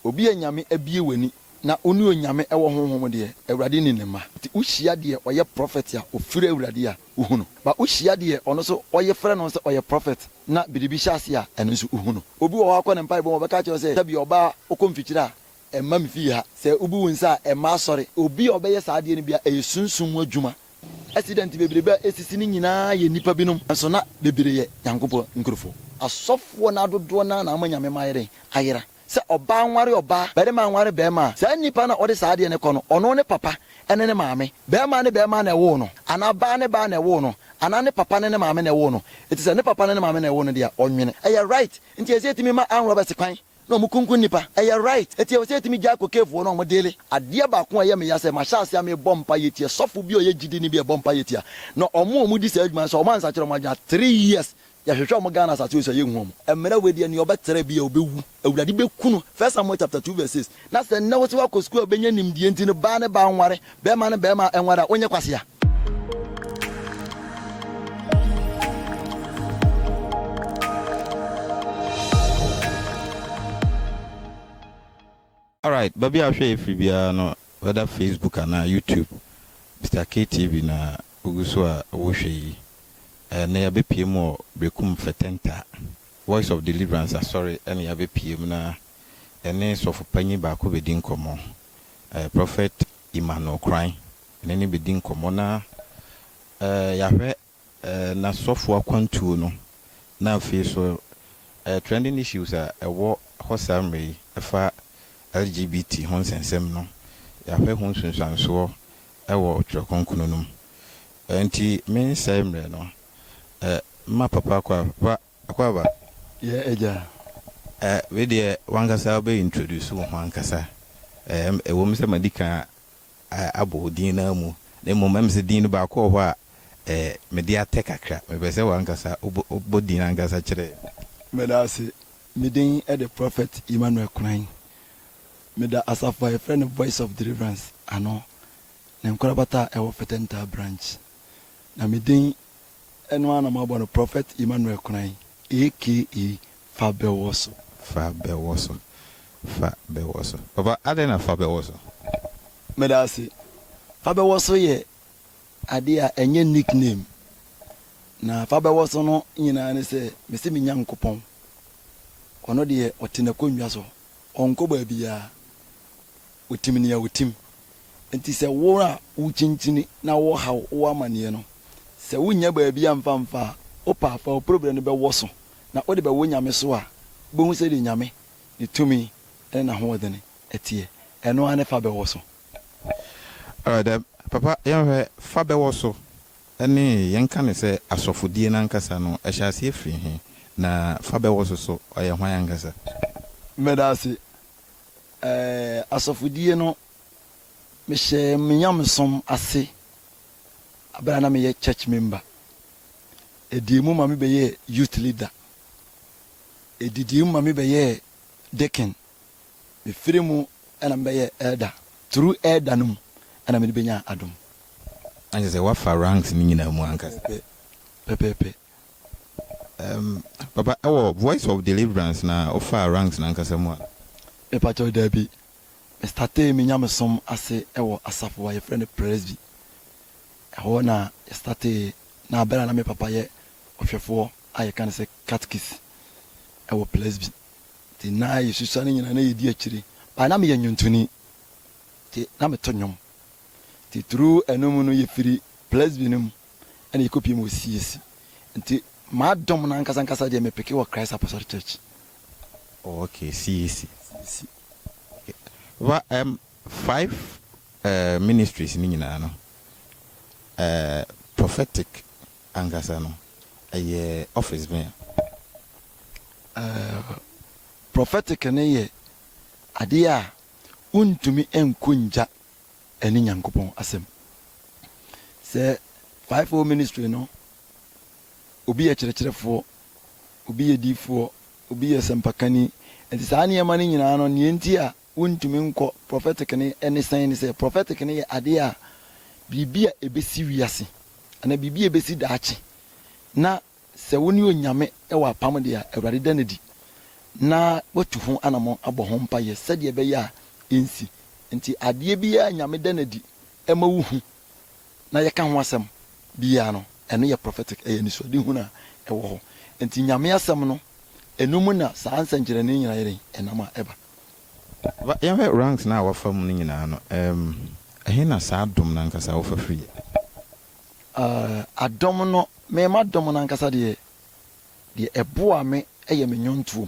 obi anyame abie wani na oni onyame ewo honhom de awurade ni ne ma ti uhia de oye prophet a ofire awurade a uhunu ba uhia de ono so oye frɛ no so oye prophet na biribi hyase a ɛno so uhunu obi wo akɔ ne mpa bo bɛka kyerɛ sɛ tabi oba okomfikira emma mfi ha sɛ obi wunsa emma asɔre obi obɛyɛ saade ne bia esunsun adwuma accident bebrebe esisi ni nyinaa ye nipa binom nso na bebreye Nyankopɔn nkurufo asɔfo na dodo na amanyame mayere ayera se oba nware oba bere ma nware be ma sa nipa na ode saade ne kɔ no ɔno ne papa ene ne maame be ma na ɛwo no ana ba ne ɛwo no ana ne papa ne maame na ɛwo no etise ne papa ne maame na ɛwo no dia ɔnwene ɛyɛ right nti ese timi ma anro ba sekwan no mukunkun nipa ɛyɛ right eti ese timi gya kokefo no mo dele adeɛ ba ko ɛyɛ me yase ma hyase ame bompa yetie sɔfo bi oyɛ gidi ni bi bompa yetia no ɔmo di sa adwuma so ɔmo ansa kyerɛ ɔmo agya 3 years ya hwehwɛ ɔmo Ghana sa so yɛ hu ɔmo emra wedi ani ɔbɛtere bi obewu awurade beku 1 Samuel chapter 2 verse 6 na sɛ na wo se wa kɔ school obenya nimdie nti no ba ne ba nware be ma enware onye kwasea. All right, baby, I'll show you Fribia, no, whether Facebook and YouTube, Mr. KTV na Uguswa Woshi, and ne BPM or Bekum Fetenta, Voice of Deliverance, sorry, any BPM na, and then so for Penny Baku Bedin Common, Prophet Emmanuel Crying, and any Bedin Commona, Yahweh, na software quantu no, now face trending issues are a war horse army, a far LGBT honsensem no ya hwe honsunsanso ewo twokonkuno no enti men semre no ma papa kwa ba ye eja we de wangasa be introduce wo wankasa ewo mse madika abodin na mu na momem se din ba ko ho a me dia tekakra me be se wankasa obodin angasa kire me da se me din e the prophet Emmanuel Crying. Meda asafa a friend of Voice of Deliverance ano na nkorabata ewo Fetenta branch na medin eno ana mabo no prophet Emmanuel Crying aka Fabewoso baba adena Fabewoso meda se Fabewoso ye ade a enye nickname na Fabewoso no nyina ne se mesi me Nyankopon ono de otena konwa so onko ba bia utimini ya utim enti se wo a uchinchini na wo ha wo amane no se wunya ba bia mfamfa o papa o problem no be woso na o de be wo nyame so a bo hu se de nyame ni tumi na ho wodene etie eno ane fa be woso papa yɛhwɛ fa bɛwɔ so ɛne yɛnka ne sɛ asɔfodie no ankasa no ɛhyɛ ase afiri he na fa bɛwɔ so ɔyɛ hwan ankasa medase asɔfodie no mehyɛ menyamsom ase abra na meyɛ church member edimu ma me bɛyɛ youth leader edidimu ma me bɛyɛ deacon me firemu ɛna me bɛyɛ elder through elder no ana me bɛnya adom anje sɛ wafa ranks ni nyina mu ankasa pepepe papa Voice of Deliverance na offer ranks na ankasa mu e pacho dabi me started me nyamsom ase ewo asafo wa ye friend presby ho na started na abela na me papa ye ohwefo aye kan se catechist ewo presby ti na ye susane nyina na ye di akire ba na me ye nyuntuni ti na me tonyom ti through enum no ye firi presby num ene ekopi mo siesi nti ma dom na nkasa de me peke wo Christ Apostolic Church. Okay, see. What 5 ministries ni nyina no. Prophetic angasa no. Office me. Prophetic ne ye ade a untumi enkunja eni Nyankopon asem. Se 5 ministry no obi ye kyerɛkyerɛfo obi ye difo obi ye sempakani enti saa ne yɛma ne nyinaa no ne enti a wontumi nkɔ prophetic ne ene san ne sɛ prophetic ne yɛ ade a bibia ebesi wiase ana bibia ebesi daache na sɛ woni onyame ɛwɔ apam de a awurade da ne di na watu ho anamo abɔ ho mpa yɛ sɛdeɛ ɛbɛyɛ a ɛnsi nti adeɛ biara nyame da na di ɛma wo hu na yɛka ho asɛm biara no ɛno yɛ prophetic ɛyɛ nisuade hu na ɛwɔ hɔ nti nyame asɛm no ɛno mu na saa nsɛnkyerɛnne nyinaa yɛrɛ ɛnam a ɛba yɛhwɛ ranks na wafa mu no nyinaa no ɛhe na saa dom no ankasa wofa firi adɔm no mema dɔm no ankasa deɛ ɛboa me ɛyɛ me nnwontoɔ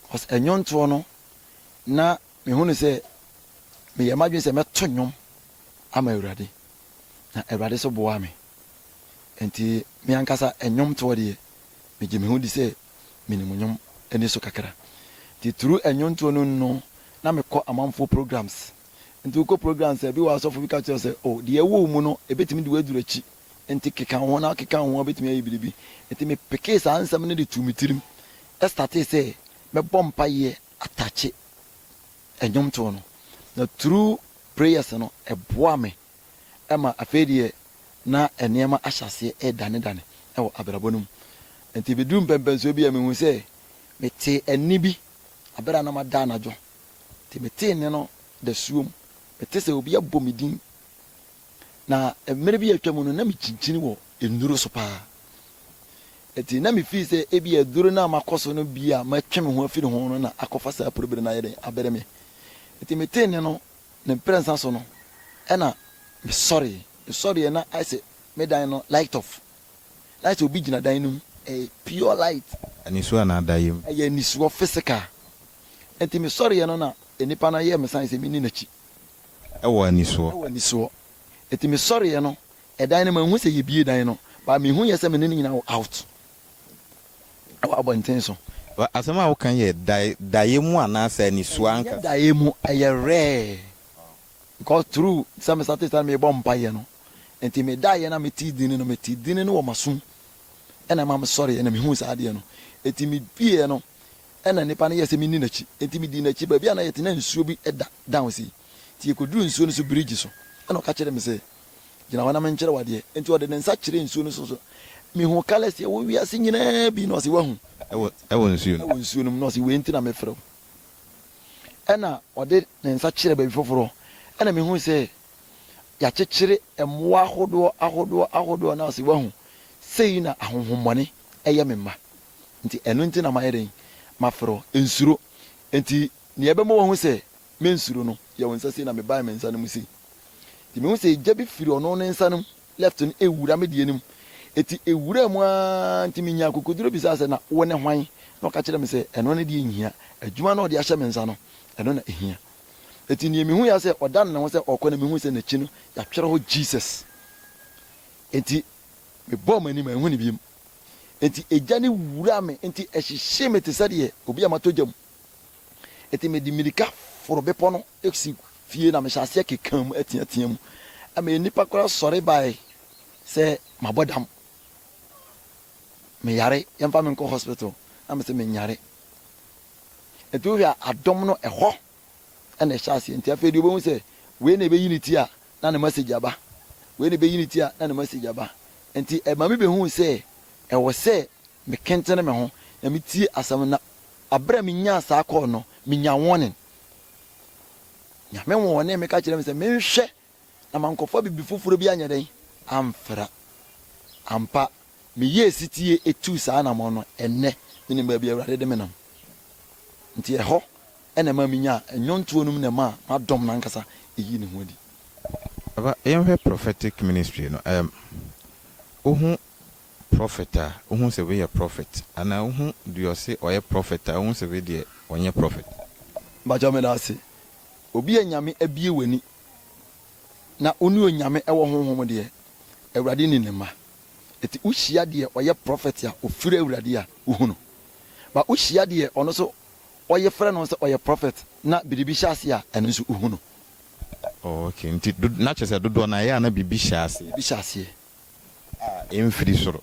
because ɛnnwontoɔ no na mehu no sɛ meyɛ m'adwene sɛ mɛto nnwom ama Awurade na Awurade so boa me nti me ankasa ɛnnwomtoɔ deɛ megye me ho di sɛ menim nnwom ani so kakra nti turu ɛnnwontoɔ no na mekɔ amanfoɔ programs nti wokɔ programs bi wɔ asɔfo bi ka kyerɛ sɛ deɛ ɛwɔ mu no ɛbɛtumi de waduru akyi nti keka ho na keka ho bɛtumi ayɛ biribi nti mepekee saa nsɛm no de tu me tirim ɛstate sɛ mɛbɔ mpayɛ atakye ɛnnwomtoɔ no na turu prayers no ɛboa me ɛma afei deɛ na nneɛma ahyɛseɛ ɛdane ɛwɔ abrabɔ no mu nti bɛduru mpɛmpɛnsoɔ bi a mehu sɛ mete ani bi abɛra na mada anadwo nti metee nne no da suom mete sɛ obi abɔ me din na mmerɛ bi atwa mu no na mekyinkyini wɔ nnuro so paa nti na mefii sɛ ebi aduro no a makɔ so no bi a matwe me ho afiri ho no na akɔfa saa probere no ayɛ dɛn abɛrɛ me nti metee nne no ne mprɛnsa so no ɛna mesɔreɛ na ayɛ sɛ me dan no light off na ayɛ sɛ obi gyina dan no mu pure light anisuo na adayɛ mu ɛyɛ nisuo physical nti mesɔreɛ no na nipa no yɛ me san sɛ menni n'akyi ɛwɔ anisuo nti mesɔreɛ no ɛdan no mahu sɛ yɛbie dan no ba mehu yɛ sɛ mene no nyina wɔ out ɛwɔ abɔnten so asɛm a woka yɛ daeɛ mu anaasɛ anisuo anka daeɛ mu ɛyɛ rare because true sɛ mesate sa mebɔ mpayɛ no nti medaeɛ na mete dini no wɔ masom ɛna ma mesɔreɛ na mehu saa adeɛ no nti mebie no ɛna nipa no yɛ sɛ menni n'akyi nti medi n'akyi baabi a na yɛte na nsuo bi ɛda down si nti yɛkɔduru nsuo no so bridge so ɛna ɔka kyerɛ me sɛ gyina hɔ na menkyerɛ wadeɛ nti ɔde ne nsa kyerɛ nsuo no so mehu colours ɛwɔ wiase nyinaa bi na ɔse wahu ɛwɔ nsuo no mu na ɔse wei nti na mefrɛ wo ɛna ɔde ne nsa kyerɛ baabi foforɔ ɛna mehu sɛ yɛakyekyere mmoa ahodoɔ na ɔse wahu sei na ahohommɔne ɛyɛ me mma nti ɛno nti na mayɛ dɛn mafrɛ nsuro nti nea ɛbɛma wɔn ho sɛ mensuro no yɛwɔ nsa sei na mebae me nsa no mu sei nti mehu sɛ gya bi firi ɔno ne nsa no left no ɛwura me deɛ no mu nti ɛwura mu a nti menya akokoduro bisa sɛ na wo ne hwan na ɔka kyerɛ me sɛ ɛno ne deɛ nhia adwuma na ɔde ahyɛ me nsa no ɛno na ɛhia nti nea mehu yɛ sɛ ɔda no ne ho sɛ ɔkɔ na mehu sɛ n'akyi no yɛatwerɛ hɔ Jesus nti mebɔɔ m'anim ɛhu ne biom nti egya ne wura me nti ɛhyehyɛ me te sɛdeɛ obi a matɔ gya mu nti mede mirika foro bepɔ no ɛsi fie na mehyɛ aseɛ keka mu ateatea mu ama nnipa koraa sɔre bae sɛ mabɔ dam meyare yɛmfa me nkɔ hospital na me sɛ menyare nti wohwɛ a adɔm no ɛhɔ ɛna ɛhyɛ aseɛ nti afei deɛ wobɛhu sɛ wei na ɛbɛyi ne ti a na ne message aba wei na ɛbɛyi ne ti a na ne message aba nti ɛma me bɛhu sɛ ɛwɔ sɛ mekentene me ho na metie asɛm na abrɛ menya saa kɔɔ no menya warning nyame wɔ ne meka kyerɛ me sɛ menhwɛ na mankɔfa bibi foforɔ bi anyɛ dɛn amfra ampa meyɛ sitie etu saa namɔ no ɛnɛ menim baabi Awurade de me nam nti ɛhɔ ɛna ma menya ɛnwontoɔ no mu na ma madɔm nankasa ɛyi ne ho adi aba yɛmhwɛ prophetic ministry no wohu prophet a wohu sɛ weyɛ prophet anaa wohu deɛ ɔse ɔyɛ prophet a wohu sɛ wei deɛ ɔnyɛ prophet bagya me da ase obi a nyame abie w'ani na ɔne onyame ɛwɔ honhom deɛ Awurade ni ne ma ɛti wohyia deɛ ɔyɛ prophet a ɔfiri Awurade a wohu no ba wohyia deɛ ɔno so ɔyɛ frɛ no sɛ ɔyɛ prophet na biribi hyɛ ase a ɛno nso wohu no okay nti na kyerɛ sɛ dodoɔ no ɛyɛ a na biribi hyɛ ase biribi hyɛ aseɛ ɛmfiri soro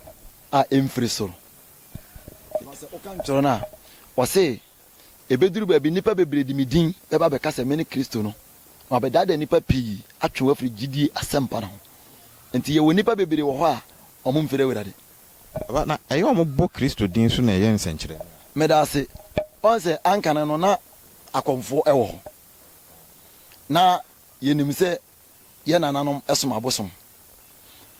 ɛmfiri soro sɛ ɔka nkyerɛ no a ɔse ɛbɛduru baabi nnipa bebree de me din bɛba bɛka sɛ me ne Kristo no na ɔbɛdaadaa nnipa pii atwe wafiri gyidie asɛmpa no ho nti yɛwɔ nnipa bebree wɔ hɔ a ɔmo mfiri Awurade na ɛyɛ ɔmo bɔ Kristo din so na ɛyɛ nsɛnkyerɛ mɛda ase ɔn sɛ anka no na akɔmfoɔ ɛwɔ hɔ na yɛnim sɛ yɛ nananom ɛsom abosom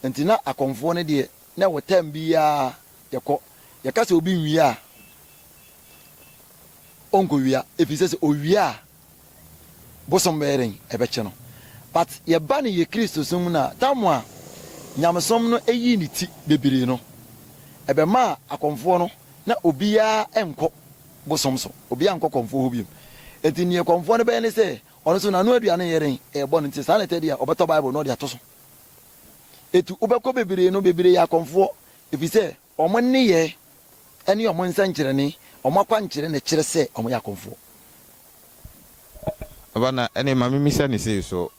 nti na akɔmfoɔ no deɛ na wɔ tam biara yɛkɔ yɛka sɛ obi nwie a ɔnkɔwia ɛfiri sɛ owie a bosom bɛyɛren ɛbɛkyɛ no but yɛba ne yɛ kristo som no a tam a nyamesom no ɛyi ne ti bebree no ɛbɛma akɔmfoɔ no na obiara ɛnkɔ bosom so obiara nkɔ kɔmfoɔ hɔ biom enti neɛ kɔmfoɔ no bɛyɛ ne sɛ ɔno so nano aduane yɛren ɛbɔ no nti saa ne tɛdeɛ a ɔbɛtɔ bible na ɔde ato so etu wobɛkɔ bebree no bebree yɛ akɔmfoɔ ɛfiri sɛ ɔmo nneyɛ ɛne ɔmo nsɛnkyerɛnne ɔmo akwankyerɛ ne kyerɛ sɛ ɔmo yɛ akɔmfoɔ Bana ene ma mimisa ne sei so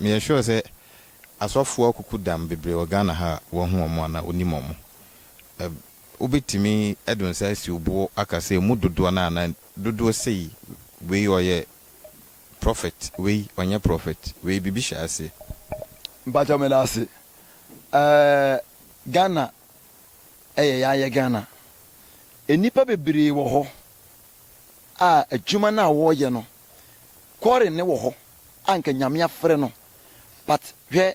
me sure say asɔfoɔ kuku dam bebree wɔ Ghana ha wɔn ho ɔmo ana onim ɔmo obetimi edon say si obo aka sɛ mu dodoɔ na ana dodoɔ sei wei ɔyɛ prophet wei ɔnyɛ prophet wei bibi hyɛ ase mpacha me na ase Ghana ya Ghana enipa bebree wɔ hɔ a adwuma na wɔyɛ no kɔre ne wɔ hɔ anka nyame afrɛ no but hwɛ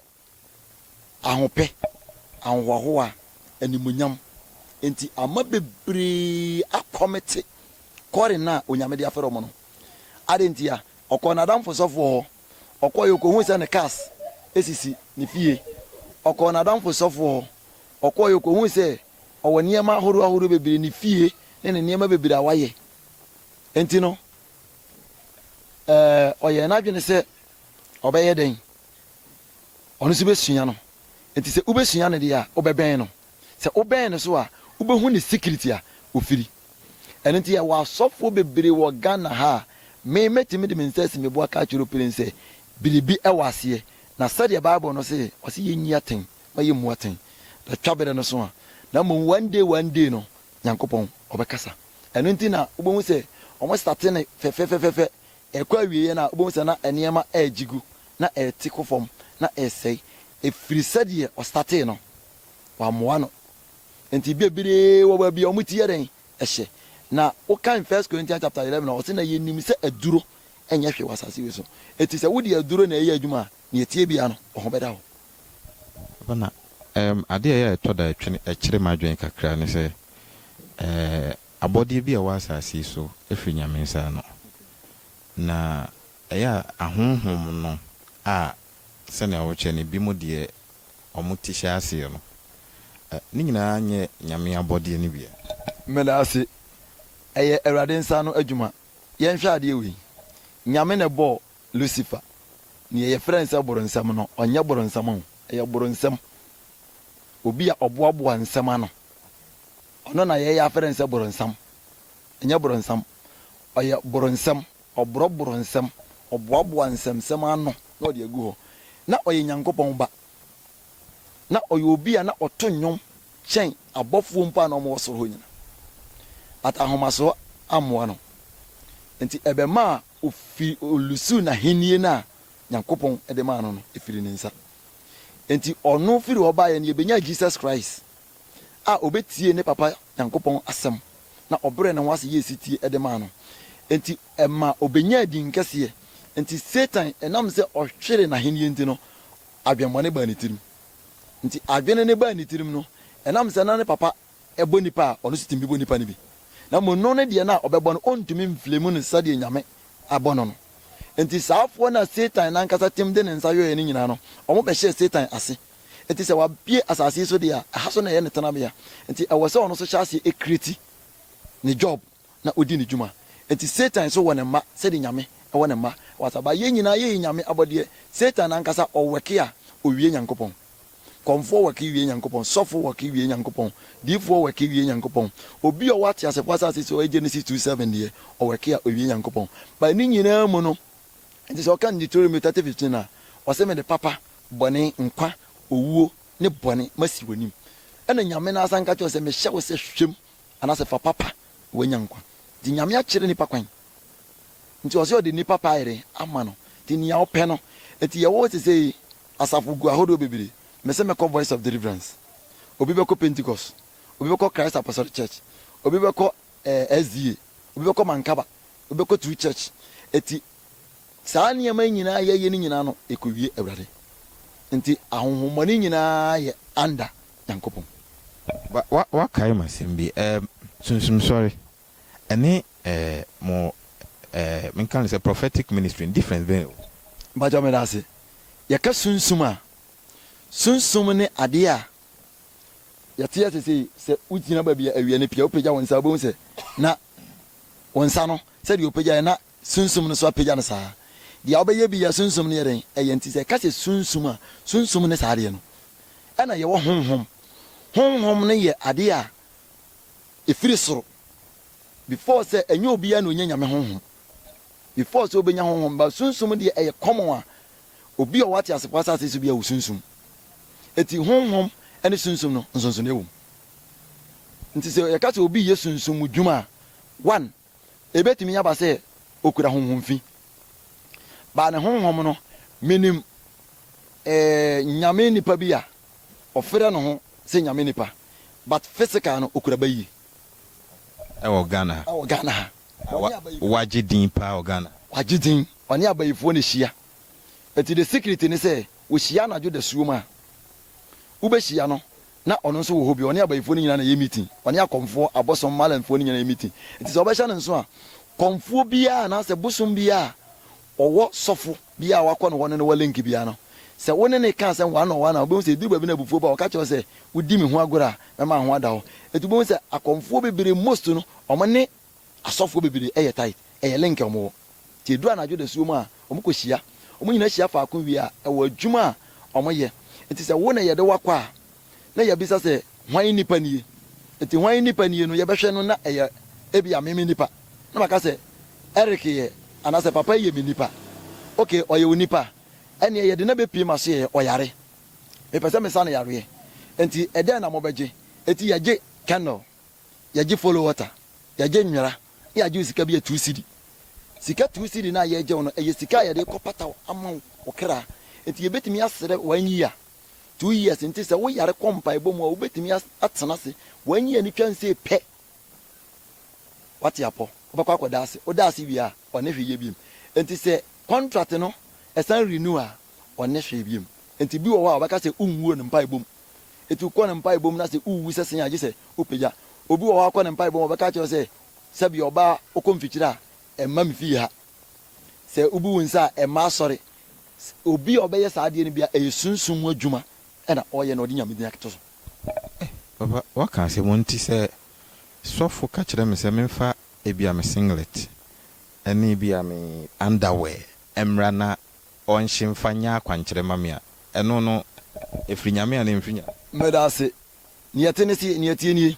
ahopɛ ahohoa animunyam enti ama bebree akɔmete kɔre na onyame de afrɛ mo no adenti a ɔkɔ nadamfo sɔfo hɔ ɔkɔ yɛkɔhu sɛ ne cars esisi ne fie ɔkɔ nadamfo sɔfo hɔ ɔkɔ yɛkɔhu sɛ ɔwɔ nneɛma ahorow bebree ne fie ne nneɛma bebree a wayɛ enti no ɔyɛ n'adwene sɛ ɔbɛyɛ den ɔno nso bɛsua no enti sɛ wobɛsua no deɛ a wobɛbɛn no sɛ wobɛn no so a wobɛhu ne security a ofiri ɛno nti yɛwɔ asɔfoɔ bebree wɔ Ghana ha a mɛtumi de me nsa si meboa ka kyerɛ pere sɛ biribi ɛwɔ aseɛ na sɛdeɛ Bible no sɛ ɔsɛ yɛnyi aten ma yɛmmu aten da twabere no so a na mmom one day no Nyankopɔn ɔbɛkasa ɛno nti na wobɛhu sɛ ɔmo starte ne fɛfɛfɛfɛ ɛkɔ awie na wobɛhu sɛ na nneɛma ɛgyigu na ɛte kɔ fam na ɛsɛe ɛfiri sɛdeɛ ɔstarte no wamoa no nti bebree wɔ baabi a ɔmo ti yɛ den ɛhyɛ na wokan 1 Corinthians chapter 11 na ɔsɛ na yɛnim sɛ aduro ɛnyɛ hwɛ wɔ asase wei so ɛti sɛ wode aduro na ɛyɛ adwuma a ne ɛtie bia no ɔho bɛda hɔ bana ade a ɛtɔ da atwene ɛkyerɛ ma adwene kakra ne sɛ abɔdeɛ bi a wɔ asase so ɛfiri nyame nsa no na ɛyɛ ahonhom no a sɛnea wɔkyɛ ne bi mu deɛ ɔmo ti hyɛ aseɛ no ne nyinaa nyɛ nyame abɔdeɛ no bia mɛda ase ɛyɛ Awurade nsa no adwuma yɛnhwɛ adeɛ wei nyame ne bɔ Lucifer ne yɛyɛ frɛ nsɛ boronsɛm no ɔnyɛ boronsɛm ho ɛyɛ boronsɛm obi a ɔboaboa nsɛm ano ɔno na yɛyɛ afrɛ nsɛ boronsɛm ɛnyɛ boronsɛm ɔyɛ boronsɛm ɔborɔborɔ nsɛm ɔboaboa nsɛmsɛm ano na ɔde agu hɔ na ɔyɛ Nyankopɔn ba na ɔyɛ obi a na ɔto nnwom kyɛn abɔfoɔ mpo a na ɔmo wɔ soro hɔ nyina but ahomasoɔ amoa no nti ɛbɛma a ofi olusu na henie na Nyankopɔn ɛde ma no no efiri ne nsa nti ɔno firi hɔ baeɛ no yɛbɛnya Jesus Christ a obetie ne papa Nyankopɔn asɛm na ɔbrɛ ne ho ase yɛ sitie ɛde ma no enti ɛma obenya adin kɛseɛ nti Satan ɛnam sɛ ɔhwere na henie nti no adwemmɔne ba ne tirim nti adwene ne ba ne tirim no ɛnam sɛ na ne papa ɛbɔ nipa a ɔno so timi bɔ nipa ne bi na mo no ne deɛ na ɔbɛbɔ no ɔntumi mflemu no sɛdeɛ nyame abɔ no no nti saafoɔ na Satan nankasa tem de ne nsa yɔyɛ ne nyinaa no ɔmo bɛhyɛ Satan ase nti sɛ wabie asase so deɛ a ɛha so na ɛyɛ ne tenabea nti ɛwɔ sɛ ɔno so hyɛ ase ekreti ne job na odi ne dwuma nti Satan so wɔ ne mma sɛdeɛ nyame ɛwɔ ne mma wasaba yɛ nyinaa yɛ nyame abɔdeɛ Satan nankasa ɔwɔke a owie Nyankopɔn kɔmfoɔ wɔke wie Nyankopɔn sɔfo wɔke wie Nyankopɔn diifoɔ wɔke wie Nyankopɔn obi a wɔate asefo asase so ɔyɛ Genesis 2:7 deɛ ɔwɔke a owie Nyankopɔn ba ne nyinaa mu no nti sɛ ɔka Deuteronomy 30:15 a ɔsɛ me de papa bɔne nkwa owuo ne bɔne masi w'anim ɛna nyame na asan ka kyerɛ sɛ mehyɛ wo sɛ hwɛm anaasɛ fa papa wanya nkwa nti nyame akyerɛ nipa kwan nti ɔsɛ ɔde nipa paayere ama no nti nea ɔpɛ no nti yɛwɔ te sɛ asafo gu ahodoɔ bebree mese meko Voice of Deliverance obi beko Pentecost obi beko Christ Apostolic Church obi beko SDA obi bɛkɔ mankaba obi bɛkɔ true church eti saa nneɛma nyinaa yɛyɛ ne nyinaa no ekowie awurade nti ahonhommɔne nyinaa yɛ anda Nyankopɔn. Wa kai masɛm bi sunsum sɔre ɛne mo menka no sɛ prophetic ministry difference bɛn baja me dase yɛka sunsum a sunsum ne adeɛ a yɛte asese sɛ wogyina baabi a awia ne pia wopagya wo nsa wobɛhu sɛ na wo nsa no sɛdeɛ wopagya na sunsum no so apagya no saa deɛ wobɛyɛ bi yɛ sunsum no yɛdɛn ɛyɛ nti sɛ ka sɛ sunsum a sunsum ne saa adeɛ no ɛna yɛwɔ honhom honhom no yɛ adeɛ a ɛfiri soro before sɛ ɛnyɛ obiara na ɔnya nyame honhom before sɛ wobɛnya honhom ba sunsum deɛ ɛyɛ common a obi a wɔate asefo asase so bi a wo sunsum eti honhom ɛne sunsum no nsonson ɛwɔ mu nti sɛ yɛka sɛ obi yɛ sunsum mu dwuma a one ebetumi aba sɛ okura honhom fi ba ne honhom no minim nyame nipa bi a ɔfrɛ no ho sɛ nyame nipa but physical no okura bayi ɛwɔ Ghana ha wagye din pa Ghana wagye din ɔne abayifoɔ ne hyia eti the secret ne sɛ wɔhyia anadwo da suom a wobɛhyia no na ɔno nso wɔ hɔ bi ɔne abayifoɔ no nyinaa na yɛ meeting ɔne akɔmfoɔ abɔsɔm malamfoɔ no nyinaa yɛ meeting nti sɛ ɔbɛhyɛ no nso a kɔmfoɔ biara na sɛ bosom biara ɔwɔ sɔfo biara wakɔ no hɔ no wɔ link biara no sɛ wo ne ne ka sɛ wana wobɛhu sɛ duru baabi na abufuo ba ɔka kyerɛ sɛ wodi me ho agorɔ a mɛma ho ada hɔ ɛti wobɛhu sɛ akɔmfoɔ bebree most no ɔmo ne asɔfoɔ bebree ɛyɛ tight ɛyɛ link ɔmo wɔ nti ɛduru anadwo da suom a ɔmo kɔhyia ɔmo nyinaa hyia faako wie a ɛwɔ adwuma a ɔmo yɛ nti sɛ wo na yɛde wakɔ a na yɛbisa sɛ hwan nipa nie nti hwan nipa nie no yɛbɛhwɛ no na ɛyɛ ebi a meme nipa na maka sɛ Eric yɛ anasɛ papa yɛ me nipa okay ɔyɛ wo nipa ɛne yɛde na bɛpie ma so yɛ ɔyare mepɛ sɛ mesa no yareɛ nti ɛdɛn na mɔbɛgye eti yɛgye candle yɛgye follow water yɛgye nwera na yɛgye sika bi yɛ 2 cedi sika 2 cedi na yɛgye wo no ɛyɛ sika yɛde kɔpata ama wo kra nti yɛbɛtumi asrɛ wanyi a 2 years nti sɛ wo yare kɔmpa ebom a wobɛtumi atena se wanyi ani twa nse pɛ wate apɔ wobɛkɔ akɔda ase woda ase wie a ɔne hwɛ yɛ biem nti sɛ contract no ɛsan renew a ɔne hwɛ biem nti bi wɔ hɔ a wobɛka sɛ wonwuo ne mpa ebom etu kɔ ne mpa ebom na sɛ uwu sɛ sen agye sɛ wopagya obi wɔ hɔ akɔ ne mpa ebom wobɛka kyerɛ sɛ sɛbi ɔbaa okɔ mfikyire a ɛmma me fie ha sɛ ubi wo nsa a ɛmma asɔre obi a ɔbɛyɛ saa adeɛ no bia ɛyɛ sunsum ho adwuma ɛna ɔyɛ na ɔde nyame din aketo so papa waka sɛ mo nti sɛ sɔfo ka kyerɛ me sɛ memfa ebi a me singlet ɛne bi a me underwear ɛmmra na ɔnhye mfa nyɛ akwankyerɛ ma me a ɛno no ɛfiri nyame a ne mfiri nyame mɛda ase neɛte ne se neɛtie nie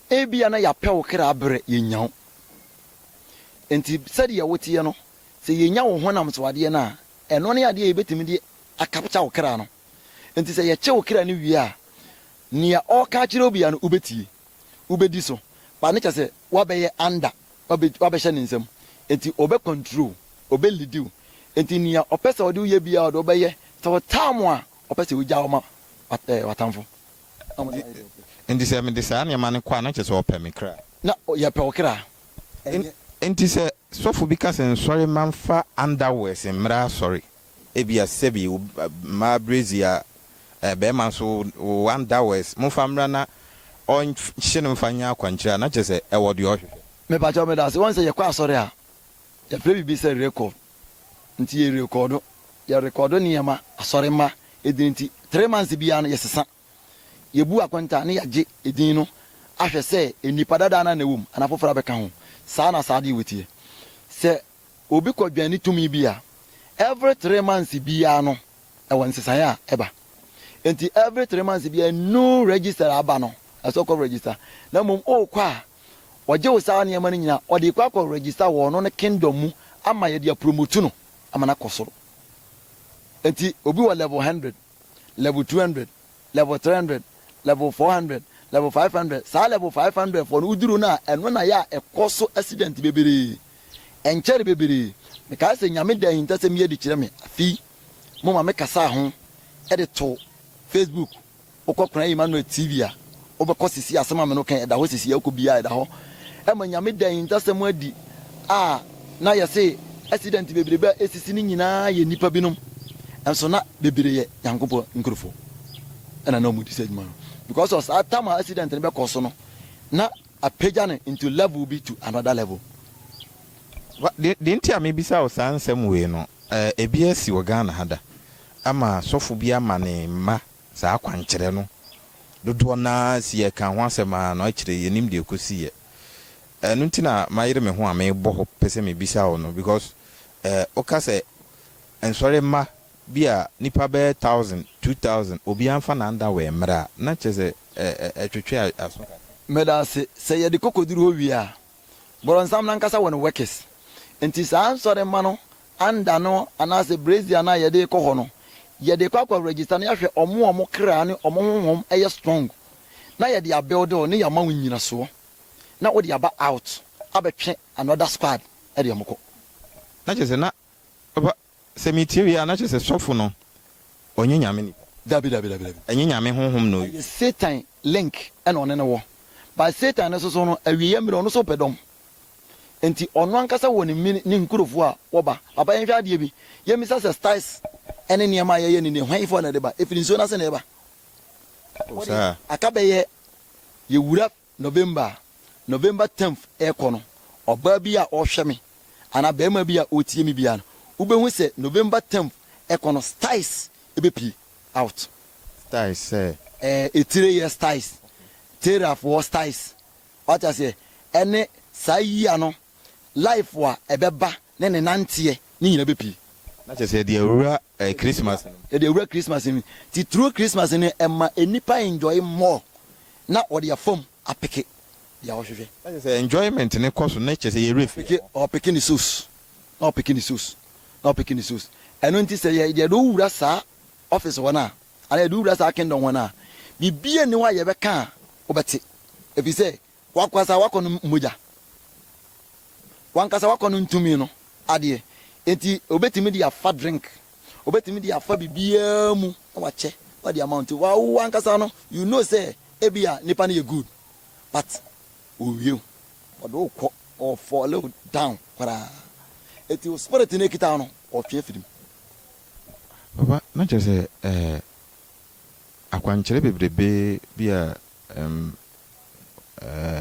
ebia na yɛapɛ wo kra abrɛ yɛnya wo enti sɛdeɛ woteɛ no sɛ yɛnya wo honam so adeɛ no a ɛno ne adeɛ yɛbɛtumi de akapkya wo kra no enti sɛ yɛkyɛ wo kra no wie a nea ɔka kyerɛ obia no wobɛtie wobɛdi so ba ne kyɛ sɛ wabɛyɛ anda wabɛhyɛ ne nsam enti ɔbɛ control ɔbɛ lead wo enti nea ɔpɛ sɛ ɔde woyɛ bia ɔde ɔbɛyɛ sɛ wɔtaa mo a ɔpɛ sɛ wogya wo ma watamfo nti sɛ mede saa nneɛma no kɔ a na kyɛ sɛ ɔpɛ me kra na yɛpɛ wo kra nti sɛ sɔfo bi ka sɛ nsɔre mamfa underwear sɛ mmra asɔre ebia sɛbi ma brezi a bɛrima nso wo underwears momfa mmra na ɔnhye no mfa nyɛ akwankyerɛ a na kyɛ sɛ ɛwɔ deɛ ɔhwehwɛ mepakyɛw meda ase wɔn sɛ yɛkɔ asɔre a yɛfrɛ biribi sɛ record nti yɛrekɔdo nneɛma asɔre ma ɛdin nti 3 months biara no yɛsesa yɛbu akwanta ne yɛgye ɛdin no ahwɛ sɛ nnipa dada no na ɛwom ana foforɔ bɛka ho saa na saa deɛ wɔtie sɛ obi kɔdwane tumi bi a every 3 months biara no ɛwɔ nsesaeɛ a ɛba nti every 3 months biara no register aba no ɛsɛ kɔ register na mmom ɔrekɔ a ɔgye wo saa nneɛma no nyinaa ɔde kɔ akɔ register wɔ ɔno no kingdom mu ama yɛde apromotu no ama no akɔ soro nti obi wɔ level 100 level 200 level 300 level 400 level 500 saa level 500 for no uduru na ɛno na yɛ a ɛkɔ so accident bebree ɛnkyɛre bebree mekae sɛ nyame da hinta sɛ meyɛ de kyerɛ me afi mo ma mekasa ho ɛde to Facebook wokɔ kora Emmanuel TV a wobɛkɔ sisi asɛm a me no kan ɛda hɔ sisi ɛkɔ biaa ɛda hɔ ɛma nyame dan ntasɛm adi na yɛse accident bebrebe esisi ni nyinaa yɛ nipa binom ɛnso na bebree yɛ Nyankopɔn nkurufo ɛna na mu di sɛ adwuma no because of that time accident ne bɛkɔ so no na apagya ne into level bi to another level. The ntia me bisa o saa nsɛm wei no ebi asi wɔ Ghana hada ama sɔfo bi ama ne mma saa kwankyerɛ no dodoɔ na si yɛ ka ho asɛm a na akyerɛ yɛnim de ekosi yɛ ɛno nti na mayere me ho a mebɔ hɔ pɛsɛ me bisa wo no because oka sɛ ensɔre mma bi a nipa bɛ 1000 2000 obi amfa na anda wɔ mmerɛ a na kyerɛ sɛ ɛtwetwe aso meda sɛ yɛde kokoduru hɔ wie a bɔrɔnsam na nkasa wɔ ne workers nti saa nsɔre mma no anda no anaasɛ brazil na yɛde kɔ hɔ no yɛde kɔ akɔ register no yɛhwɛ ɔmo kra ne ɔmo honhom ɛyɛ strong na yɛde abuild ne yɛma wo nyina soɔ na wode aba out abɛtwe another squad ɛde ɔmo kɔ na kyerɛ sɛ na ɔba sɛ metie wie a na kyerɛ sɛ sɔfo no ɔnyɛ nyame ni dabi ɛnyɛ nyame honhom no Satan link ɛna ɔne ne wɔ ba Satan ne soso no awieyɛ mmerɛ ɔno so pɛ dɔm enti ɔno ankasa wɔ ne nkurofo a wɔba aba yɛnhwɛ adeɛ bi yɛmisa sɛ styles ɛne nneɛma a yɛyɛ ne hwanfo na de ba ɛfiri nsuo no ase na ɛba aka bɛyɛ yɛwura November 10th ɛkɔ no ɔbaa bi a ɔhwɛ me ana bɛrima bi a ɔtie me bia no wobɛhu sɛ November 10th ɛkɔ no styles ɛbɛpie out styles sɛ ɛtire yɛ styles terafoɔ styles wate aseɛ ɛne saa yia no life a ɛbɛba ne ne nanteɛ ne nyina bɛpie na kyerɛ sɛ yɛde awura Christmas yɛde awura Christmas ni ti through Christmas ni ɛma enipa enjoy more na ɔde afam apeke ya ɔhwehwɛ na kyerɛ sɛ enjoyment ne kɔ so na kyerɛ sɛ yɛre fi ɔpeke ni sauce na ɔpeke ni sauce ɛno nti sɛ yɛde wura saa office hɔ na ana yɛde wura saa kingdom hɔ na bibie ne hɔ a yɛbɛka a wobɛte efi sɛ wakwasa wakɔ no mogya wankasa wakɔ no ntumi no adeɛ enti obetimi de afa drink obetimi de afa bibia mu na wakyɛ what the amount wa wankasa no you know say ebia nipa no yɛ good but owie odo kɔ or fall down para eti o spirit ne kita no o twe firim baba na kyerɛ sɛ akwankyerɛ bebrebe bi a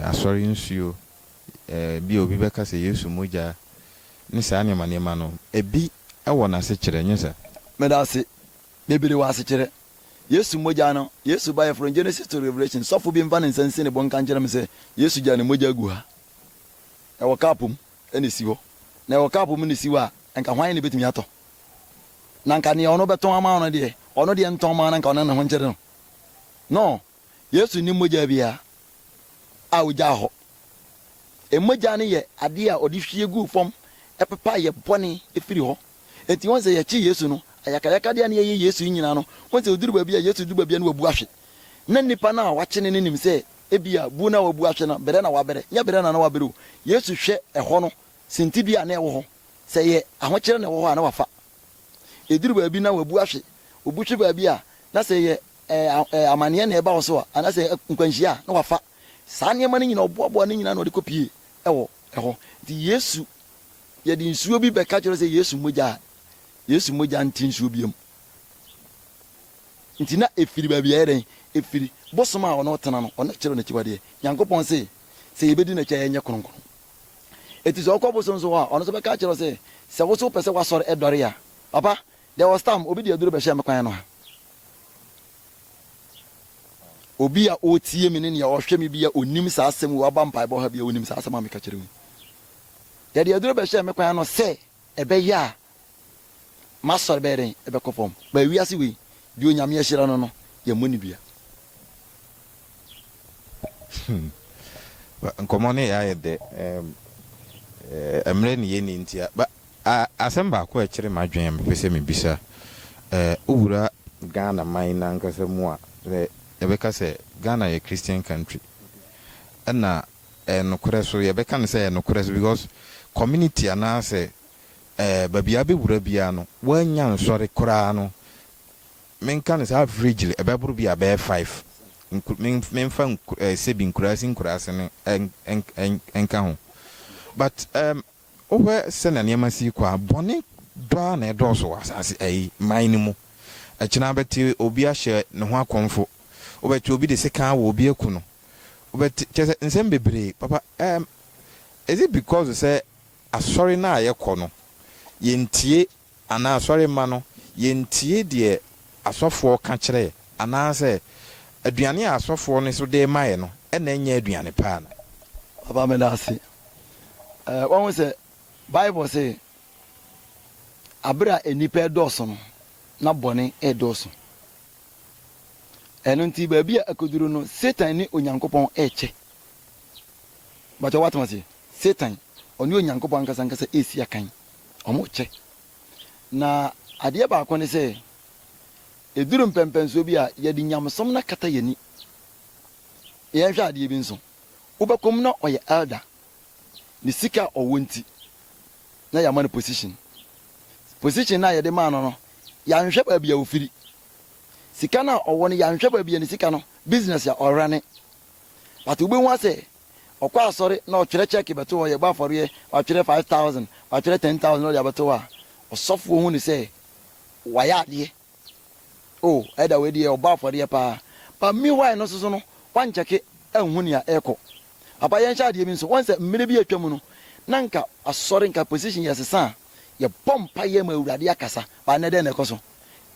asɔre nsuo bi obi bɛka sɛ Yesu mogya ne saa nneɛma no ebi ɛwɔ n'ase kyerɛ nyɛ sɛ medase bebree wɔ ase kyerɛ Yesu mogya no Yesu ba yɛ from Genesis to Revelation sɔfo bi mfa ne nsansi ne bɔnka nkyerɛ me sɛ Yesu gya ne mogya gu ha ɛwɔ kaapom ɛne si hɔ na ɛwɔ kaapom ne si hɔ a nka hwan ne betumi atɔ na nka ne ɔno bɛtɔn ama ɔno deɛ ntɔn ma na nka ɔno ne ho nkyerɛ no Yesu ni mogya bia a ogya hɔ emogya ne yɛ ade a ɔde hwie gu fam ɛpepa yɛ bɔne efiri hɔ enti wɔn sɛ yɛkyi Yesu no ayakayaka de ne yɛ Yesu nyina no wɔn sɛ oduru baabi a Yesu duru baabi a no wabu ahwe na nipa na wakye ne nim sɛ ebia bu na wabu ahwe na bere na wabere nya bere na wabere o Yesu hwɛ ɛhɔ no sentidua na ɛwɔ hɔ sɛ yɛ ahokyere na ɛwɔ hɔ a na wafa eduru baabi na wabu ahwe obu hwe baabi a na sɛ yɛ amane na ɛba wɔ so a ana sɛ nkwanhyia na wafa saa nneɛma no nyina ɔboaboa no nyina na ɔde kɔpie ɛwɔ ɛhɔ nti Yesu yɛde nsuo bi bɛka kyerɛ sɛ Yesu mogya nti nsuo biam nti na efiri baabi ɛyɛ efiri bosom a ɔno tena no ɔno kyerɛ n'akyiwadeɛ Nyankopɔn sɛ yɛbɛdi n'akyi ɛnyɛ kronkron eti sɛ ɔkɔ bosom so a ɔno so bɛka kyerɛ sɛ wo so pɛ sɛ wasɔre ɛdɔre a papa there was time obi de aduro bɛhyɛ me kwan no ha obi a otie me ne ne ɔhwɛ me bi a onim saa asɛm wo aba mpaebɔ ha bi a onim saa asɛm a meka kyerɛ wo yɛde aduro bɛhyɛ me kwan no sɛ ɛbɛyɛ a masɔre bɛyɛ ɛbɛkɔ fam ba wiase wei bi onyame ahyira no yɛmmɔ ne bia nkɔmmɔ ne yɛayɛ dɛ mmerɛ ne yɛni ntia asɛm baako a ɛkyerɛ m'adwene a mepɛ sɛ mebisa wowura Ghana man na ankasa mu a yɛbɛka sɛ Ghana yɛ Christian country ɛna nokorɛ so yɛbɛka no sɛ nokorɛ so because community anaasɛ baabi a bɛwura biara no woanya nsɔre koraa no menka no sɛ averagely ɛbɛboro bi a bɛyɛ 5 memfa sebi nkurase no enka ho but over send nneɛma si kwa bɔne dɔa na ɛdɔɔso asase ai man no mu ɛkyena bɛte obi ahyɛ ne ho akɔmfo wobɛte obi de sika wɔ obi aku no wobɛte kyɛ sɛ nsɛm bebree papa is it because sɛ asɔre na ayɛkɔ no yɛntie anaa asɔre ma no yɛntie deɛ asɔfoɔ ka kyerɛ anaa sɛ aduane a asɔfoɔ no so de maɛ no ɛna ɛnyɛ aduane paa na papa me da ase wɔn sɛ bible sɛ abere a nipa ɛdɔɔso no na bɔne ɛdɔɔso ɛno nti baabi a akoduro no satan ne onyankopɔn ɛkyɛ bàtɛ watama se satan ɔne onyankopɔn ankasa ɛsi akan ɔmo kyɛ na adeɛ baako ne sɛ eduru mpɛmpɛnsuo bi a yɛde nyamesom na kata yɛni yɛnhwɛ adeɛ bi nso wobɛkɔm na ɔyɛ elder ne sika ɔwɔ nti na yɛama no position na yɛde maa no yɛanhwɛ baabi a ofiri sika no a ɔwɔ no yɛanhwɛ baabi a ne sika no business a ɔra ne but wobɛhu asɛ ɔkɔ asɔre na ɔtwerɛ check bɛto hɔ yɛbɔ afɔreɛ watwerɛ 5,000 watwerɛ 10,000 na ɔde abɛto hɔ a ɔsɔfoɔ hu ne sɛ wayɛ adeɛ ɛda wei deɛ ɔbɔ afɔreɛ paa but meanwhile no soso no wankyɛke anhu nea ɛkɔ apa yɛnhyɛ adeɛ bi nso wɔn sɛ mmerɛ bi atwa mu no na nka asɔre nka position yɛsesa a yɛbɔ mpayɛ ma awurade akasa ba ne dɛ na ɛkɔ so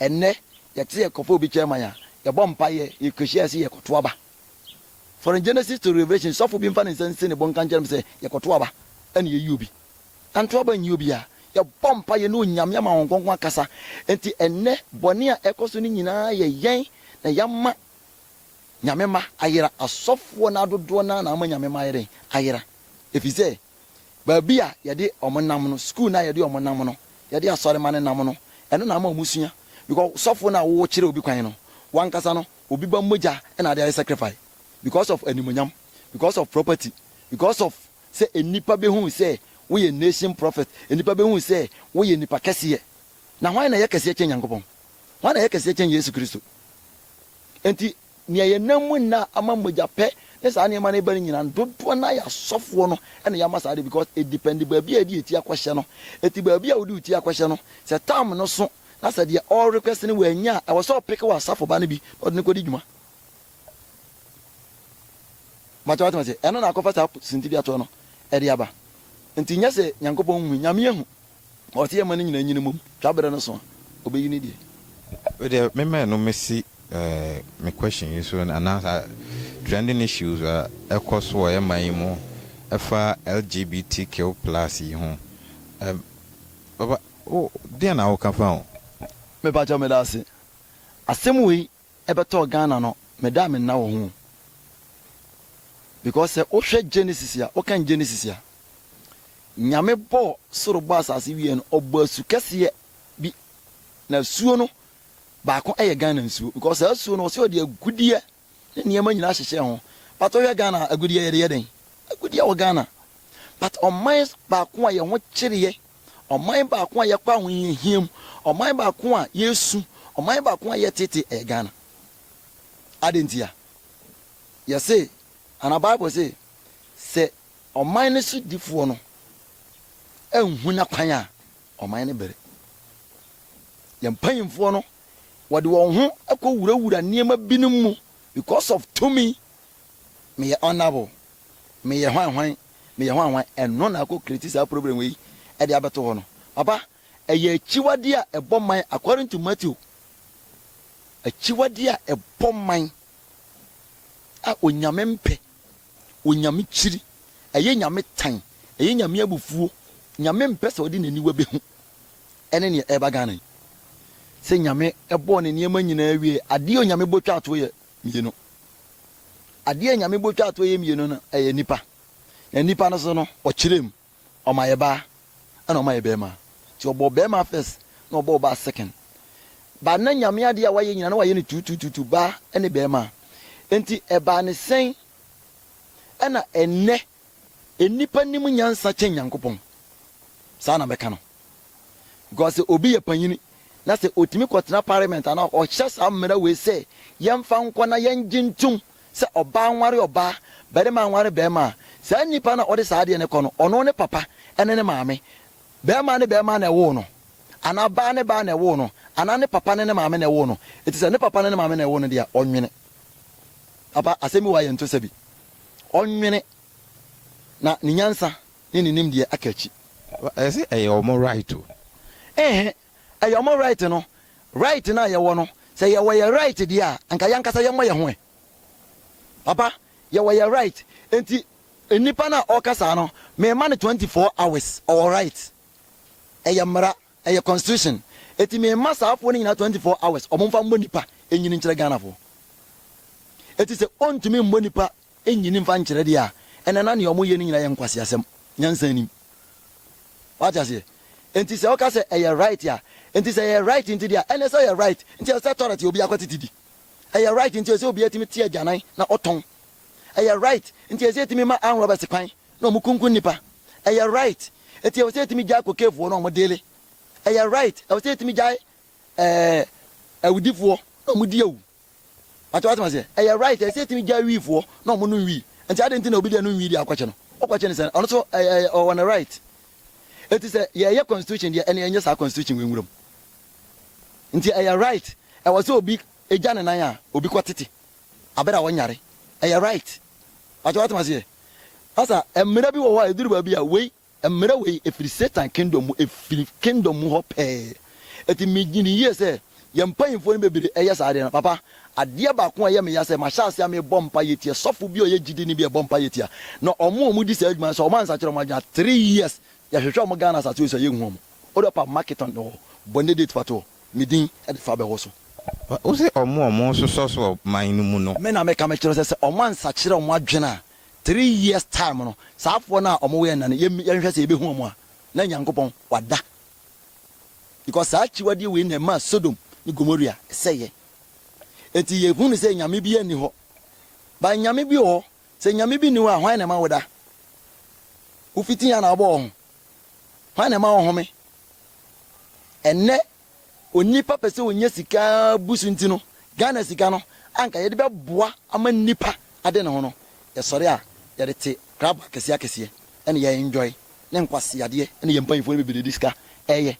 ɛnɛ yɛte yɛkɔfo obi kyerɛman a yɛbɔ mpayɛ yɛkɔhyia sɛ yɛkɔto aba from Genesis to Revelation sɔfo bi mfa ne nsa nsi ne bɔ nka nkyerɛm sɛ yɛkɔto aba ɛne yɛyi obi anto aba nyi obi a yɛbɔ mpayɛ ne onyame ama wɔn nkɔnkɔn akasa enti ɛnɛ bɔne a ɛkɔ so no nyinaa yɛ yɛn na yɛama nyame ma ayera asɔfoɔ na adodoɔ na ama nyame ma ayera ayera ɛfiri sɛ baabi a yɛde ɔmo nam no school na yɛde ɔmo nam no yɛde asɔre ma ne nam no ɛno na ama ɔmo sua because sɔfoɔ na wo kyerɛ obi kwan no wankasa no obi ba mogya ɛna ade ayɛ sacrifice because of animonyam because of property because of sɛ enipa behu sɛ woyɛ nation prophet enipa behu sɛ woyɛ nipa kɛseɛ na hwan na yɛ kɛseɛ kyɛn Nyankopɔn hwan na yɛ kɛseɛ kyɛn Yesu Kristo enti nea yɛnam mu na ama mogya pɛ ne saa nneɛma no ba no nyina dodoɔ na yɛ asɔfoɔ no ɛna yɛama saa de because it depend baabi a ɛde ɛti akɔhyɛ no ɛti baabi a wode ɛti akɔhyɛ no sɛ tam no so na sɛ deɛ all request no wɔanya a ɛwɔ sɛ ɔpeke wɔ asafo ba no bi na ɔde no kɔdi dwuma matawatama sɛ ɛno na akɔfa saa sinti bi atoɔ no ɛde aba nti nyɛ sɛ Nyankopɔn hu nyame ahu ɔte yɛ ma no nyina nyina mom twaberɛ no so a ɔbɛyi no deɛ wode memɛ no mesi me question is so another trending issues ɛkɔ so wɔ ɛman yi mu ɛfa LGBTQ+ yi ho baba deɛ na woka fa ho mepa kyɛ meda ase asɛm wei ɛbɛtɔ Ghana no meda me nna wɔ ho because wohwɛ Genesis a wokan Genesis a nyame bɔ soro bɔ asase wie no ɔbɔ asu kɛseɛ bi na asuo no baako ɛyɛ Ghana nsuo because asuo no ɔsɛ ɔde agudeɛ ne nneɛma nyinaa hyehyɛ ho but ɔhwɛ Ghana agudeɛ yɛde yɛden agudeɛ wɔ Ghana but ɔman baako a yɛn ho kyereɛ ɔman baako a yɛkɔ ahohiahiam ɔman baako a yɛsu ɔman baako a yɛtete ɛyɛ Ghana adentia yɛse ana Bible sɛ ɔman no so difoɔ no ɛnhu na kwan a ɔman no bere yɛn mpanyimfoɔ no wɔde wɔn ho akɔ wurawura nneɛma binom mu because of tumi meyɛ honorable meyɛ hwan ɛno na akɔ create saa problem wei ɛde abɛto hɔ no papa ɛyɛ akyiwade a ɛbɔ man according to Matthew akyiwade a ɛbɔ man a onyame mpɛ onyame kyiri ɛyɛ nyame tan ɛyɛ nyame abufuo nyame mpɛ sɛ ɔde n'ani wa bɛhu ɛne ne ɛba Ghana sɛ nyame ɛbɔ ne nneɛma nyinaa wie adeɛ onyame bɔtwa ato yɛ mienu adeɛ nyame bɔtwa ato yɛ mienu no ɛyɛ nipa na nipa no so no ɔkyerɛm ɔma yɛ baa ɛna ɔma yɛ bɛrima nti ɔbɔ bɛrima first na ɔbɔ ɔbaa second ba na nyame adeɛ a wayɛ nyina na wayɛ ne tutututu baa ɛne bɛrima enti ɛbaa ne sɛn ɛna ɛnɛ enipa nim nyansa kyɛn Nyankopɔn saa na bɛka no because obi yɛ panyini na sɛ otimi kɔtena parliament ana ɔhyɛ saa mmara wei sɛ yɛmfa nkɔ na yɛngye ntom sɛ ɔbaa nware ɔbaa barima nware barima saa nipa na ɔde saa adeɛ ne kɔ no ɔno ne papa ɛne ne maame barima ne barima na ɛwo no ana baa ne baa na ɛwo no ana ne papa ne ne maame na ɛwo no ɛti sɛ ne papa ne ne maame na ɛwo no deɛ ɔnwene papa asɛmi wa yɛ nto sɛ bi ɔnwene na ne nyansa ne ne nim deɛ aka akyi ɛsɛ ɛyɛ ɔmo right o ɛyɛ ɔmo right no right na yɛwɔ no sɛ yɛwɔ yɛ right deɛ a anka yɛnkasa yɛmmɔ yɛ ho ɛ papa yɛwɔ yɛ right enti nipa na ɔkasa no mɛma no 24 hours ɔwɔ right ɛyɛ mmara ɛyɛ constitution eti mɛma saafoɔ no nyinaa 24 hours ɔmo mfa mmɔ nipa ɛnyini nkyerɛ Ghanafoɔ eti sɛ ɔntumi mmɔ nipa ɛnyini mfa nkyerɛ deɛ a ɛnɛ na ne ɔmo yɛ no nyinaa yɛ nkwasi asɛm nyansa nim wate aseɛ enti sɛ ɔka sɛ ɛyɛ right a enti sɛ ɛyɛ right nti deɛ ɛnɛ sɛ ɛyɛ right nti sɛ tɔrɔte obi akɔtete di ɛyɛ right nti sɛ obi atumi tie agyanan na ɔtɔn ɛyɛ right nti sɛ atumi ma an Robert kwan na ɔmo kunkun nipa ɛyɛ right enti sɛ atumi gya kokefoɔ na ɔmo dele ɛyɛ right sɛ atumi gya awudifoɔ na ɔmo di awu wate ma sɛ ɛyɛ right sɛ atumi gya wiifoɔ na ɔmo no wi nti ade nti na obi deɛ no wi deɛ akɔkyɛ no ɔkɔkyɛ ne sɛ ɔno so ɔwɔ ne right eti sɛ yɛyɛ constitution deɛ ɛne ɛnyɛ saa constitution wɔ nwuram nti ɛyɛ right ɛwɔ sɛ obi egya ne nan a obi kɔ tete abɛrɛ a wɔnyare ɛyɛ right wate ma sɛ asa mmerɛ bi wɔ hɔ a eduru baabi a wei mmerɛ wei efiri Satan kingdom mu efiri kingdom mu hɔ pɛɛ eti migyini yie sɛ yɛn mpanyinfoɔ no bebree ɛyɛ saa adeɛ no papa adeɛ baako a ɛyɛ me ya sɛ mahyɛ ase a mebɔ mpa yɛ tie sɔfo bi a ɔyɛ gyidi ne bi ɛbɔ mpa yɛ tie na ɔmo di saa adwuma sɛ ɔmo ansakyerɛ ɔmo adwuma 3 years yɛhwehwɛ ɔmo Ghana asase sɛ yɛhu ɔmo ɔdɔ pa market on hɔ bɔnne date fato medin ɛde fa bɛwɔ so wo sɛ ɔmo sosɔ so man no mu no me na meka mekyerɛ sɛ ɔmo ansakyerɛ ɔmo adwene a 3 years time no saafoɔ no a ɔmo wɔ nane yɛhwɛ sɛ yɛbɛhu ɔmo a na Nyankopɔn wada because saa akyiwadeɛ wei na ɛma Sodom ne Gomorrah ɛsɛyɛ enti yɛhu ne sɛ nyame bi ani hɔ ba nyame bi wɔ sɛ nyame bi ni hɔ a hwan na ma wo da wofiti ya na abɔ ho hwan na ma wo home ɛnɛ onipa pɛ sɛ onye sika busu nti no Ghana sika no anka yɛde bɛboa ama nipa ade ne ho no yɛsɔre a yɛde te crab akɛseɛ ɛne yɛ enjoy ne nkwasi adeɛ ɛne yɛ mpanyinfoɔ no bɛbɛde sika ɛyɛ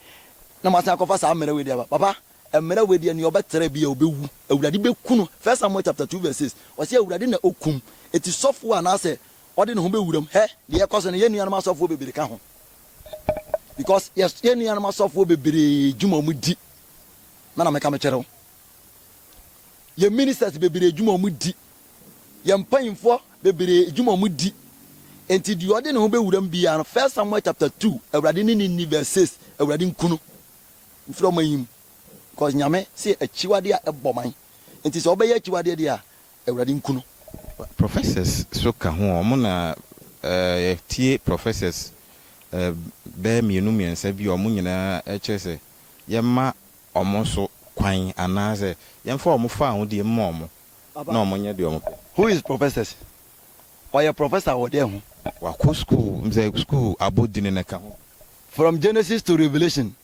na masan akɔfa saa mmara we deɛ papa mmara we deɛ ne ɔbɛtara bi a ɔbɛwu awurade bɛku no 1 Samuel chapter 2 verse 6 ɔsɛ awurade na okum eti sɔfo a na sɛ ɔde ne ho bɛwuram hɛ deɛ ɛkɔ so no yɛn nuanom asɔfoɔ bebree ka ho because yes yɛn nuanom asɔfoɔ bebree dwuma mu di na meka mekyerɛ wo yɛ ministers bebree dwuma mu di yɛ mpanyinfoɔ bebree dwuma mu di enti deɛ ɔde ne ho bɛwuram bia no 1 Samuel chapter 2 awurade ne ni verse 6 awurade nkunu mfiri ɔma yim because nyame sɛ akyiwade a ɛbɔ man enti sɛ ɔbɛyɛ akyiwade deɛ a awurade nkunu professors so ka ho ɔmo na tie professors bɛɛ mmiɛnsa bi ɔmo nyinaa ɛkyerɛ sɛ yɛma ɔmo so kwan anaasɛ yɛmfa ɔmo fa ho deɛ mma ɔmo na ɔmo nyɛ deɛ ɔmo pɛ. Who is professors? Ɔyɛ professor wɔ deɛ ho wakɔ school abɔdini ne ka ho from Genesis to Revelation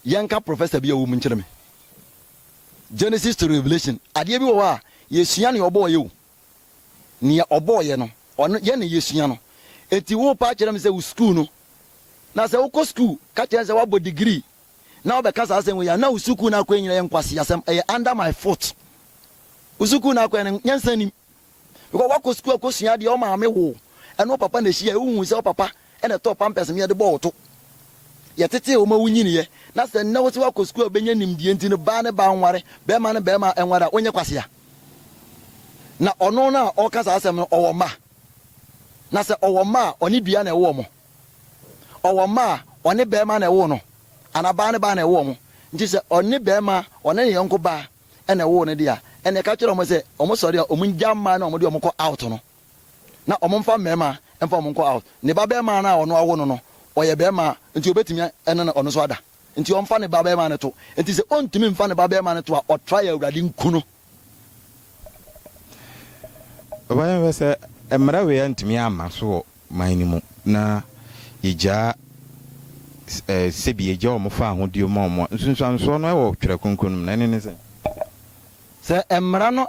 yɛnka professor bi a wɔ mu nkyerɛ me Genesis to Revelation adeɛ bi wɔ hɔ a yɛsua ne ɔbɔɔ yɛ o nea ɔbɔɔyɛ no ɔno yɛ ne yɛsua no eti wo pa kyerɛ me sɛ wo school no na sɛ wokɔ school ka kyerɛ sɛ wabɔ degree na wobɛka saa asɛm wɔ yɛ na wo school no akɔ nyina yɛ nkwasi asɛm ɛyɛ under my foot wo school no akɔ no nyansa nim because wakɔ school akɔsua deɛ ɔmaame wo ɛno papa na hyia wohu sɛ wo papa ɛna tɔ pampers me yɛde bɔ wo to yɛtete wo ma wonyiniyɛ na sɛ nnɛ wo sɛ wakɔ school bɛnya nimdeɛ nti no baa ne baa nware bɛrima ne bɛrima ɛnware a wonyɛ kwasea na ɔno na ɔka saa asɛm no ɔwɔ ma na sɛ ɔwɔ ma a ɔne dua na ɛwɔ mo ɔwɔ ma a ɔne bɛrima na ɛwɔ no ana baa ne baa na ɛwɔ mo nti sɛ ɔne bɛrima ɔne ne yɔnko baa ɛna ɛwɔ no deɛ ɛna ɛka kyerɛ ɔmo sɛ ɔmo sɔre a ɔmo ngya mmaa na ɔmo de ɔmo kɔ out no na ɔmo mfa mmarima mfa ɔmo nkɔ out ne ba bɛrima na ɔno awo no no ɔyɛ bɛrima nti obetumi ɛne ɔno so ada nti ɔmfa ne ba bɛrima ne to nti sɛ ɔntumi mfa ne ba bɛrima ne to a ɔtra yɛ awurade nkuno ɔbɛyɛ bɛ sɛ mmara wei ntumi ama so wɔ man no mu na yɛgyaa sebi eja o mo fa ahodie mo mo nsunsuanso no e wo twere konkonum na ne se se emra no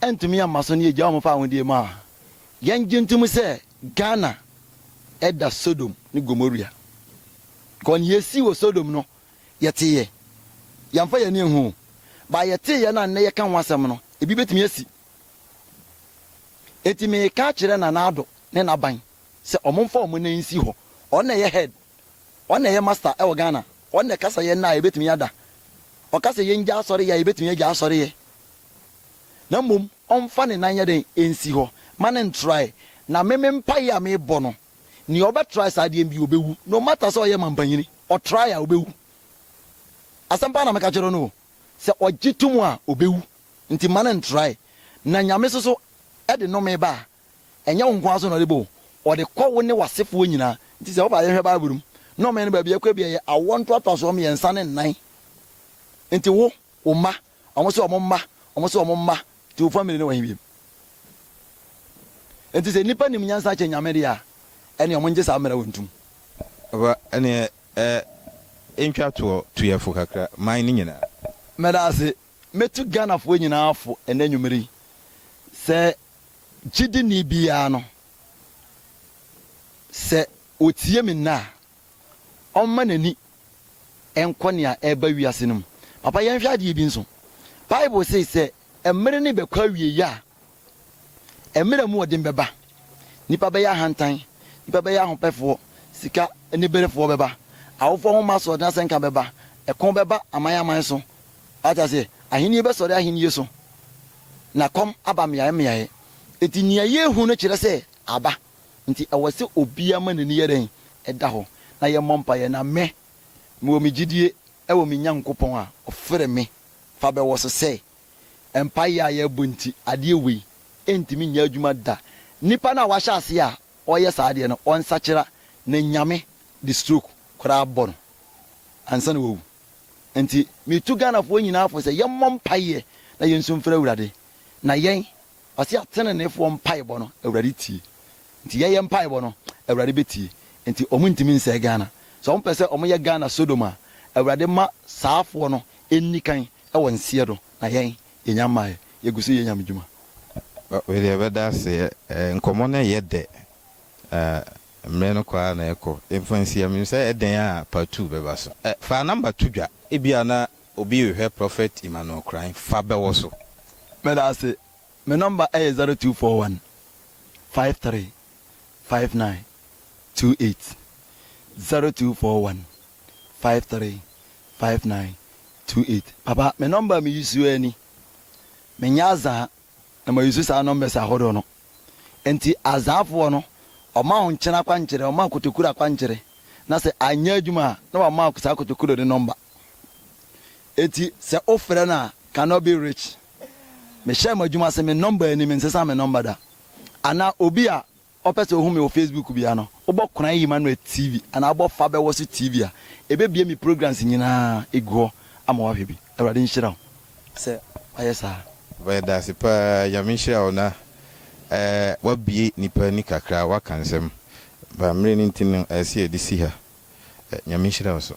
entumi amaso ne eja o mo fa ahodie ma yen gintum se Ghana eda Sodom ni Gomorrah kon yesi wo Sodom no yeteye yamfa ye ne hu ba yeteye na ne ye kan wasem no ebi betumi asi etime ka kire na ado ne na ban se omomfa omo na nsi ho ona ye head ona ye master e wo Ghana ona kasa ye na ebetumi ada o kasa ye nja asori ya ebetumi ya asori ye na mum omfa ne nan ye den ensi ho man try na memempa ya me bo no ni oba try sa de bi obewu no matter so ye mampanyini o try a obewu asampa na meka kire no se ogitum a obewu nti man try na nyame so e de no me ba enye wo nko aso no de bo o de kwo ne wasefo nyina nti se oba ye hwe ba burum no me ne ba bia kwa bia ye awonto atoso me yensa ne nan nti wo ma omo se omo ma ti wo family ne wa hibiem nti se nipa nim nyansa che nyame de a ene omo nje sa mera wontum ba ene entwa to yefo kakra man ni nyina meda ase metu Ghana fo nyina afo ene nwumeri se gidi ni bia no se otie me na omma nani enkonia eba wiase num papa yen hwa de bi nso Bible say emere ne bekwa wie ya emere mu odin beba nipa be ya hantan nipa be ya hopefo sika ne berefo beba awofo ho maso na senka beba ekon beba amayaman so ata se ahini be sori ahini yeso na kom abamya mya eti nia ye hu no kire se aba nti awase obia manani yeren eda ho na ye mompa ye na me wo migidie e wo minyankopon a ofere me fa be wo so se empire ya bunti ade wi entimi nya adwuma da nipa na wa hyase a oye saade no onsa kira na nyame the stroke kora bon ansa na wo enti mi tu Ghana fo nyina afo se ye mompa ye na ye nsum fere awurade na yen ɔse atene ne fo mpai bo no awurade tie nti ye mpai bo no awurade betie nti ɔmo ntimi nse Ghana so ɔmo pese ɔmo ye Ghana Sodom a awurade ma saafo no ennikan ɛwɔ nsie do na yen yenyama ye gusu ye nyam djuma we le beda se nkomo na ye de mre no kwa na eko influence ya mi se eden a part 2 beba so fa number 2 dwa ebia na obi hwe prophet Emmanuel Kran fa bewo so meda se my number is 0241 53 59 28 0241 53 59 28 papa my number me use any me nyaza na me use sa number sa hodo no enti azafo no oma ho nkyena kwankere oma kotokura kwankere na se anya adwuma na wa ma sa kotokuro de number enti se ofre na cannot be rich me share my adwuma se me number ni me nsesa me number da ana obi a opese ohu me o Facebook bia no obokran Emmanuel TV ana abo fa be wo so TV a ebebie mi programs nyina ego ama wa hwebi awrade nhyira se ayesa weda se pa yamisha ona wabie nipa ni kakra wakansem ba mre ni ntino ase edisi ha nyamisha so